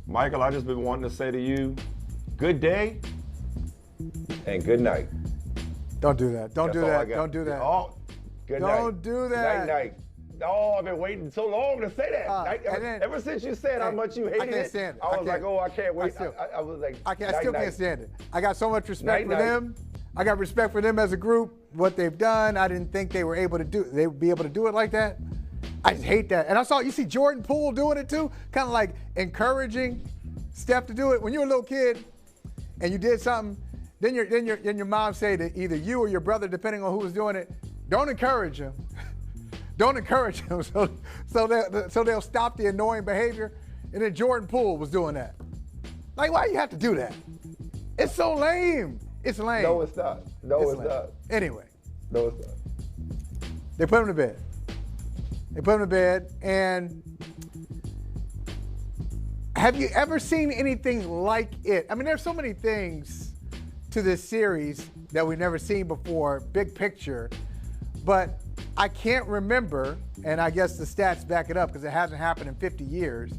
Michael, I just been wanting to say to you, good day and good night. Don't do that. Don't That's do all I that. got. Don't do that. Oh, good night. Don't do that. Night. Oh, I've been waiting so long to say that. Ever since you said how much you hated I can't stand it. I was like, oh, I can't wait. I was like, I still can't stand it. I got so much respect for Night. them. I got respect for them as a group, what they've done. I didn't think they were able to do. They would be able to do it like that. I just hate that. And I saw, you see Jordan Poole doing it too, kind of like encouraging Steph to do it. When you were a little kid and you did something, then your mom say to either you or your brother, depending on who was doing it, don't encourage him. Don't encourage him, so they'll stop the annoying behavior. And then Jordan Poole was doing that. Like, why do you have to do that? It's so lame. It's lame. No, it's not. No, it's not. Anyway. No, it's not. They put him to bed. They put him to bed, and have you ever seen anything like it? I mean, there's so many things to this series that we've never seen before, big picture, but I can't remember, and I guess the stats back it up because it hasn't happened in 50 years.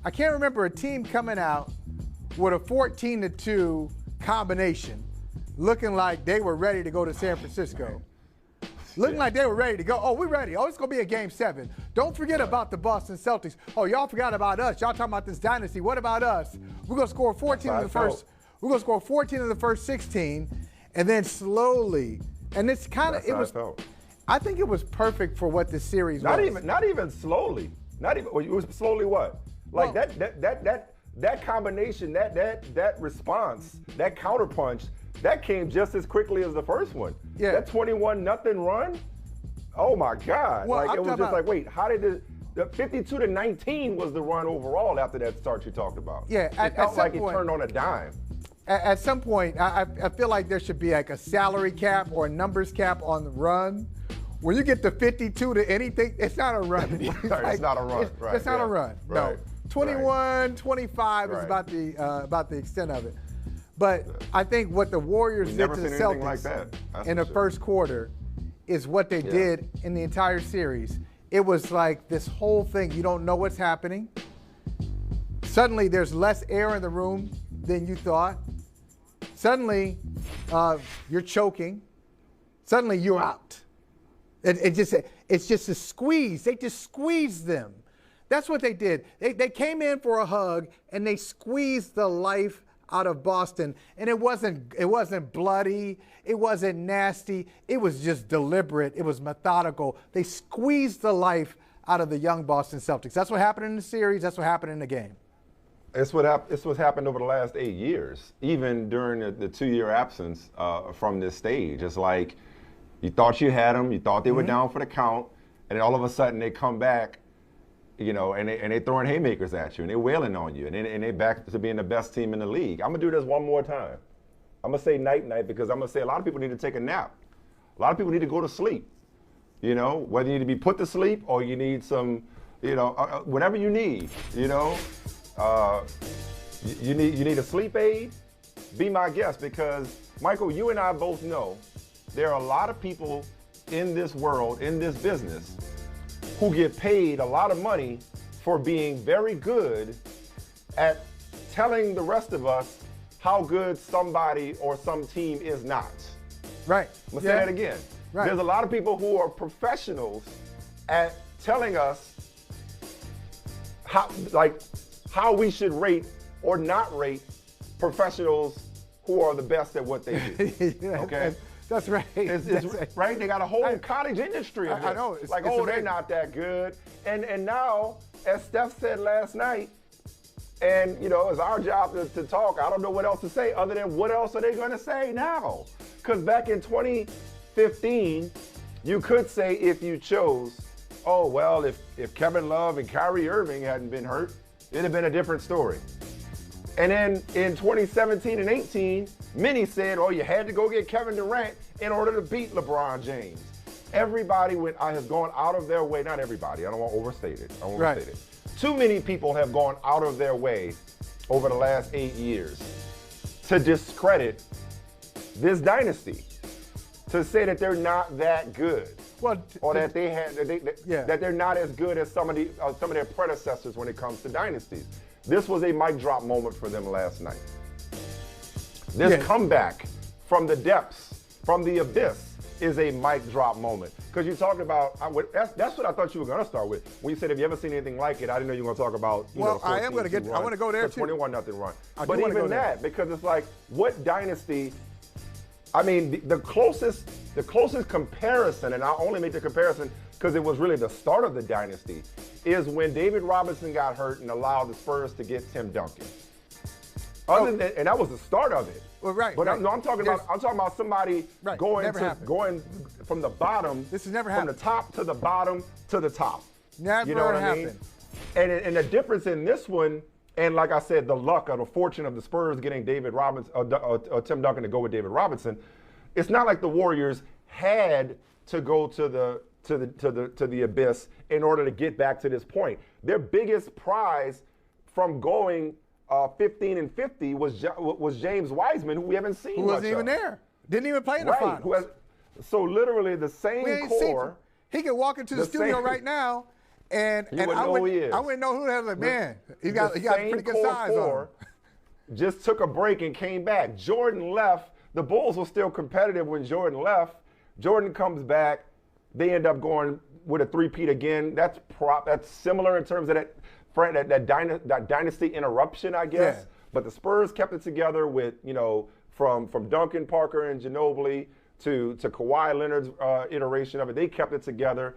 I can't remember a team coming out with a 14-2 combination, looking like they were ready to go to San Francisco. Looking like they were ready to go. Oh, we're ready. Oh, it's going to be a Game 7. Don't forget about the Boston Celtics. Oh, y'all forgot about us. Y'all talking about this dynasty. What about us? We're going to score 14 in the first. We're going to score 14 in the first 16, and then slowly. And it's kind of, it was. I think it was perfect for what this series was. Not even slowly. Not even. It was slowly what? Like that combination, that response, that counterpunch. That came just as quickly as the first one. Yeah. That 21-0 run, oh my God. Well, it was just like, wait, how did the 52-19 was the run overall after that start you talked about? Yeah. It felt like it turned on a dime. At some point, I feel like there should be like a salary cap or a numbers cap on the run. When you get to 52 to anything, it's not a run. It's not a run. It's not a run. Right. No. 21, 25 is about the extent of it. But I think what the Warriors did to the Celtics in the first quarter is what they did in the entire series. It was like this whole thing, you don't know what's happening. Suddenly there's less air in the room than you thought. Suddenly you're choking. Suddenly you're out. It's just a squeeze. They just squeezed them. That's what they did. They came in for a hug and they squeezed the life out of Boston, and it wasn't bloody, it wasn't nasty, it was just deliberate, it was methodical. They squeezed the life out of the young Boston Celtics. That's what happened in the series, that's what happened in the game. It's what happened over the last 8 years, even during the 2-year absence from this stage. It's like you thought you had them, you thought they were down for the count, and then all of a sudden they come back, you know, and they throwing haymakers at you, and they wailing on you, and they back to being the best team in the league. I'm gonna do this one more time. I'm gonna say night, because I'm gonna say a lot of people need to take a nap. A lot of people need to go to sleep. You know, whether you need to be put to sleep or you need some, you know, whatever you need. You know, you need a sleep aid. Be my guest, because Michael, you and I both know there are a lot of people in this world, in this business, who get paid a lot of money for being very good at telling the rest of us how good somebody or some team is not. Right. I'm gonna say that again. Right. There's a lot of people who are professionals at telling us how we should rate or not rate professionals who are the best at what they do. Okay? That's right. Right? They got a whole cottage industry of this. I know. It's they're not that good. And now, as Steph said last night, and, you know, it's our job to talk. I don't know what else to say other than what else are they going to say now? Because back in 2015, you could say, if you chose, oh, well, if Kevin Love and Kyrie Irving hadn't been hurt, it'd have been a different story. And then in 2017 and 18, many said, oh, you had to go get Kevin Durant in order to beat LeBron James. Everybody has gone out of their way, not everybody, I don't want to overstate it. Too many people have gone out of their way over the last 8 years to discredit this dynasty, to say that they're not that good. Well, or that that they're not as good as some of their predecessors when it comes to dynasties. This was a mic drop moment for them last night. This comeback from the depths, from the abyss, is a mic drop moment. Because you talked about, that's what I thought you were going to start with. When you said, have you ever seen anything like it? I didn't know you were going to talk about, I am going to I want to go there too. 21-0 run. But even that, because it's like, what dynasty, I mean, the closest comparison, and I only make the comparison because it was really the start of the dynasty, is when David Robinson got hurt and allowed the Spurs to get Tim Duncan. And that was the start of it. Well, right. But right. I'm talking about somebody going from the bottom. This has never happened. From the top to the bottom to the top. Never happened. And the difference in this one, and like I said, the luck or the fortune of the Spurs getting David Robinson or Tim Duncan to go with David Robinson, it's not like the Warriors had to go to the abyss in order to get back to this point. Their biggest prize from going 15-50 was James Wiseman, who we haven't seen. Who wasn't even there. Didn't even play in the finals. So literally the same core. He could walk into the studio right now, and I wouldn't know who that was. Like, man, he got pretty good size on him. Just took a break and came back. Jordan left. The Bulls were still competitive when Jordan left. Jordan comes back. They end up going with a three-peat again. That's similar in terms of that dynasty interruption, I guess. Yeah. But the Spurs kept it together with, from Duncan, Parker, and Ginobili to Kawhi Leonard's iteration of it. They kept it together.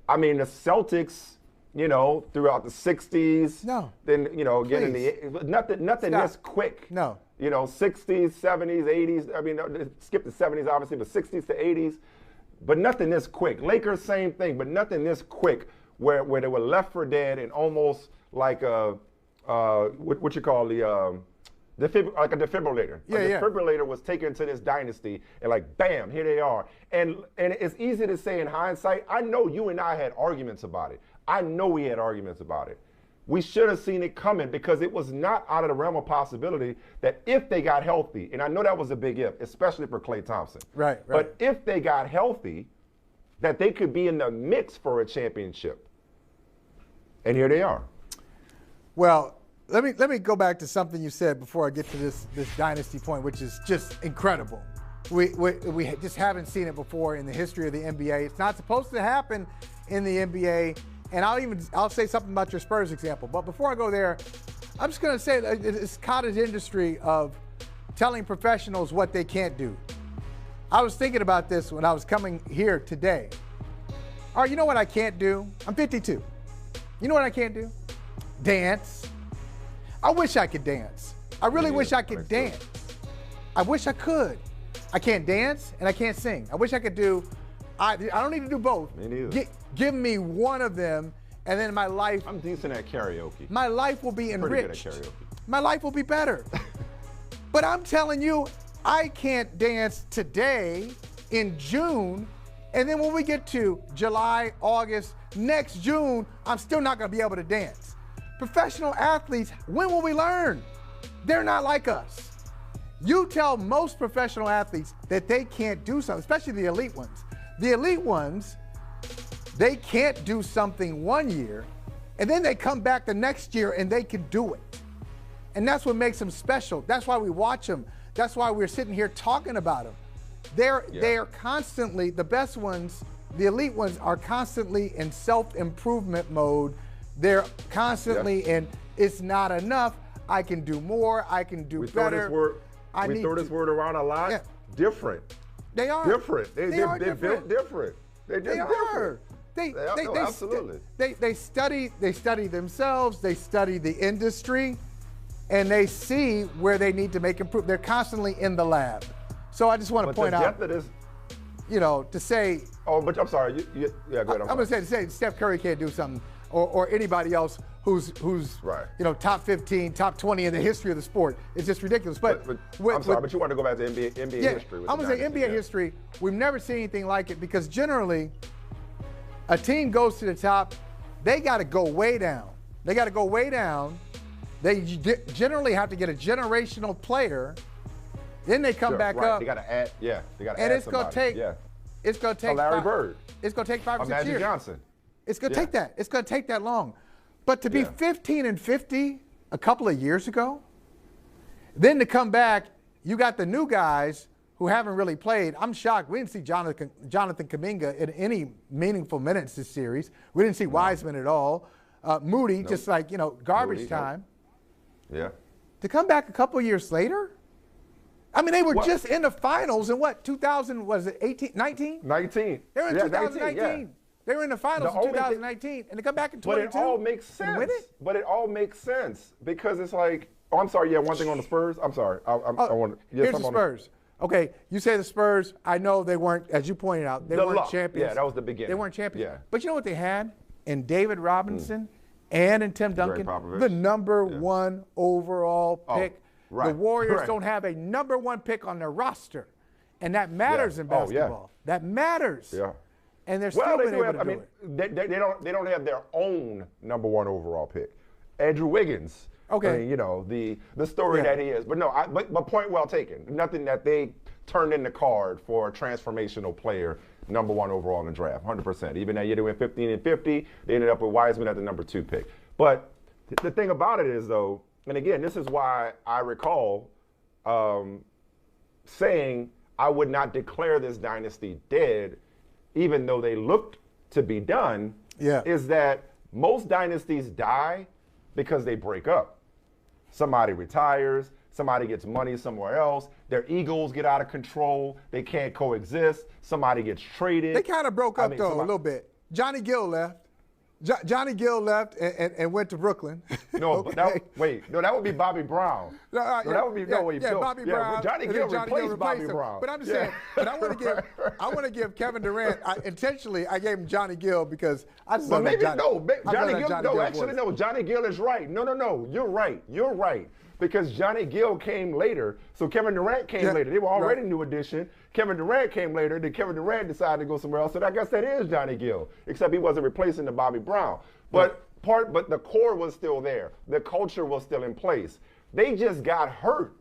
I mean, the Celtics, throughout the 60s. No. Then, again in the nothing this quick. No. 60s, 70s, 80s. I mean, skip the 70s, obviously, but 60s to 80s. But nothing this quick. Lakers, same thing, but nothing this quick where they were left for dead and almost like what you call like a defibrillator. Yeah, a defibrillator was taken to this dynasty, and like, bam, here they are. And it's easy to say in hindsight. I know you and I had arguments about it. I know we had arguments about it. We should have seen it coming because it was not out of the realm of possibility that if they got healthy, and I know that was a big if, especially for Klay Thompson. Right. But if they got healthy, that they could be in the mix for a championship. And here they are. Well, let me go back to something you said before I get to this dynasty point, which is just incredible. We just haven't seen it before in the history of the NBA. It's not supposed to happen in the NBA. And I'll say something about your Spurs example. But before I go there, I'm just going to say it's cottage industry of telling professionals what they can't do. I was thinking about this when I was coming here today. All right, you know what I can't do? I'm 52. You know what I can't do? Dance. I wish I could dance. I really wish I could dance. I wish I could. I can't dance and I can't sing. I wish I could do. I don't need to do both. Me neither. Give me one of them, and then my life. I'm decent at karaoke. My life will be enriched. Pretty good at karaoke. My life will be better. But I'm telling you, I can't dance today in June, and then when we get to July, August, next June, I'm still not going to be able to dance. Professional athletes, when will we learn? They're not like us. You tell most professional athletes that they can't do something, especially the elite ones. The elite ones, they can't do something one year, and then they come back the next year and they can do it. And that's what makes them special. That's why we watch them. That's why we're sitting here talking about them. They're constantly, the best ones, the elite ones are constantly in self-improvement mode. They're constantly in, it's not enough, I can do more, I can do better. We throw this word around a lot. Yeah. Different. They are different. They're built different. They're just different. Absolutely. They study themselves. They study the industry, and they see where they need to make improvement. They're constantly in the lab. So I just want to point out, to say. Oh, but I'm sorry. Yeah, go ahead. I'm going to say Steph Curry can't do something, or anybody else who's right. Top 15, top 20 in the history of the sport. It's just ridiculous. But I'm sorry, but you want to go back to NBA history. I'm going to say NBA history. We've never seen anything like it because generally, a team goes to the top, they got to go way down. They They generally have to get a generational player. Then they come back up. They got to add. Yeah, they got to add. And it's going to take. Yeah. It's going to take. Larry Bird. It's going to take 5 or 6 years. Magic Johnson. It's going to take that. It's going to take that long. But to be 15-50 a couple of years ago. Then to come back, you got the new guys who haven't really played. I'm shocked. We didn't see Jonathan Kuminga in any meaningful minutes this series. We didn't see Wiseman at all. Moody, just like, garbage Moody, time. Yeah. To come back a couple of years later? I mean, they were just in the finals in 2000, was it 18, 19? 19. They were in 2019. 19, yeah. They were in the finals in 2019, and they come back in 22. But it all makes sense. Win it? But it all makes sense because it's like, oh, I'm sorry, one thing on the Spurs. I'm sorry. I want to. Here's the Spurs. Okay, you say the Spurs, I know they weren't, as you pointed out, they weren't champions. Yeah, that was the beginning. They weren't champions. Yeah. But you know what they had? In David Robinson and in Tim Duncan, the number one overall pick. Right. The Warriors don't have a number one pick on their roster. And that matters in basketball. That matters. Yeah. And they're still been able to do it. They don't have their own number one overall pick. Andrew Wiggins. Okay. I mean, the story that he is. But no, but point well taken. Nothing that they turned in the card for a transformational player, number one overall in the draft, 100%. Even that year they went 15-50, they ended up with Wiseman at the number 2 pick. But the thing about it is, though, and again, this is why I recall saying I would not declare this dynasty dead, even though they looked to be done, is that most dynasties die because they break up. Somebody retires, somebody gets money somewhere else, their egos get out of control, they can't coexist, somebody gets traded. They kind of broke up, a little bit. Johnny Gill left. Johnny Gill left and went to Brooklyn. No, but that would be Bobby Brown. That would be Bobby Brown. Johnny Gill replaced Bobby Brown. But I'm just saying. But I want to give Kevin Durant. Intentionally, I gave him Johnny Gill because I just love Johnny. Johnny Gill is right. No, you're right. Because Johnny Gill came later, so Kevin Durant came later. They were already new addition. Kevin Durant came later, then Kevin Durant decided to go somewhere else. So I guess that is Johnny Gill, except he wasn't replacing the Bobby Brown. But the core was still there. The culture was still in place. They just got hurt.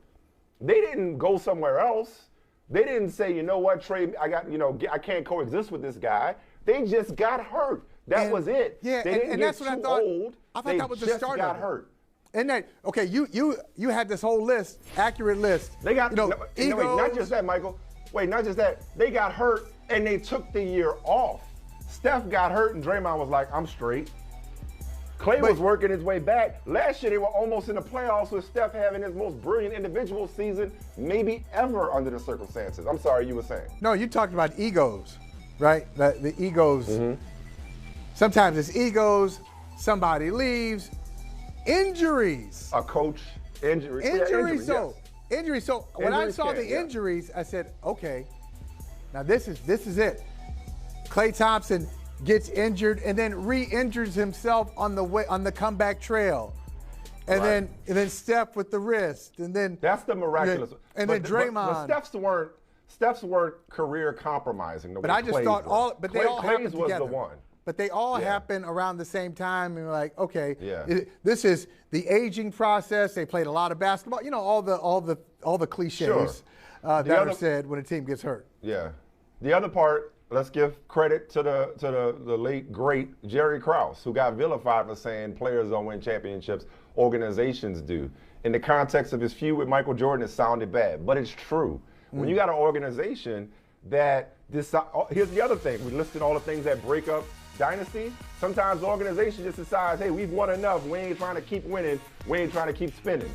They didn't go somewhere else. They didn't say, you know what, Trey, I can't coexist with this guy. They just got hurt. That was it. Yeah, they didn't and get that's what too I thought. old. I thought that was the start got of it. hurt. And that, okay, you had this whole list, accurate list. They got, wait, not just that, Michael. Wait, not just that. They got hurt and they took the year off. Steph got hurt and Draymond was like, I'm straight. Clay was working his way back. Last year they were almost in the playoffs with Steph having his most brilliant individual season maybe ever under the circumstances. I'm sorry, you were saying. No, you talked about egos, right? The egos. Sometimes it's egos, somebody leaves. Injuries. A coach, injury. Injuries, Injuries. So when I saw the injuries, I said, okay, now this is it. Klay Thompson gets injured and then re-injures himself on the comeback trail. And then Steph with the wrist. And then that's the miraculous. And then Draymond. But Steph's weren't career compromising. But I just thought they all happened together. Was the one. But they all happen around the same time, and we're like, okay, this is the aging process. They played a lot of basketball, all the cliches that are said when a team gets hurt. Yeah. The other part, let's give credit to the late great Jerry Krause, who got vilified for saying players don't win championships, organizations do. In the context of his feud with Michael Jordan, it sounded bad, but it's true. When you got an organization that here's the other thing. We listed all the things that break up dynasty. Sometimes the organization just decides, hey, we've won enough. We ain't trying to keep winning. We ain't trying to keep spinning.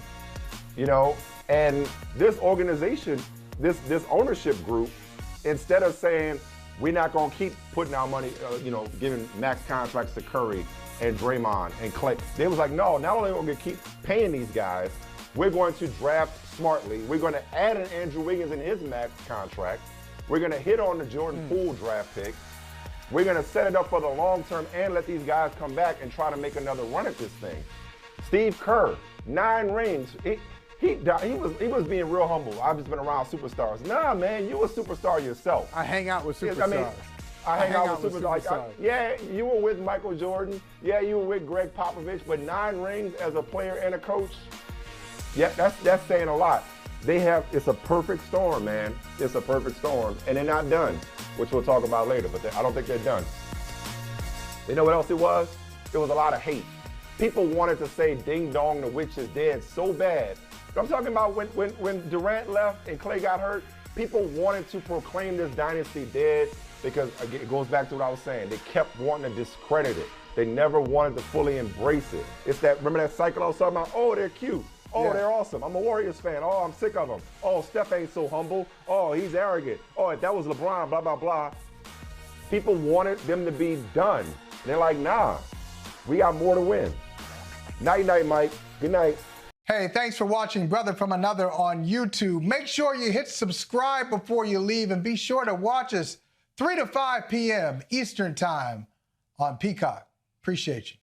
And this organization, this ownership group, instead of saying we're not going to keep putting our money, giving max contracts to Curry and Draymond and Clay, they was like, no, not only are we going to keep paying these guys, we're going to draft smartly. We're going to add an Andrew Wiggins in his max contract. We're going to hit on the Jordan Poole draft pick. We're going to set it up for the long term and let these guys come back and try to make another run at this thing. Steve Kerr, 9 rings. He was being real humble. I've just been around superstars. Nah, man, you a superstar yourself. I hang out with superstars. I hang out with superstars. You were with Michael Jordan. Yeah, you were with Greg Popovich. But 9 rings as a player and a coach, that's saying a lot. It's a perfect storm, man. It's a perfect storm. And they're not done, which we'll talk about later, but I don't think they're done. You know what else it was? It was a lot of hate. People wanted to say ding dong, the witch is dead so bad. I'm talking about when Durant left and Clay got hurt, people wanted to proclaim this dynasty dead because, again, it goes back to what I was saying. They kept wanting to discredit it. They never wanted to fully embrace it. It's that, remember that cycle I was talking about? Oh, they're cute. Oh, yeah. They're awesome. I'm a Warriors fan. Oh, I'm sick of them. Oh, Steph ain't so humble. Oh, he's arrogant. Oh, if that was LeBron, blah, blah, blah. People wanted them to be done. And they're like, nah, we got more to win. Night, night, Mike. Good night. Hey, thanks for watching Brother from Another on YouTube. Make sure you hit subscribe before you leave, and be sure to watch us 3 to 5 p.m. Eastern Time on Peacock. Appreciate you.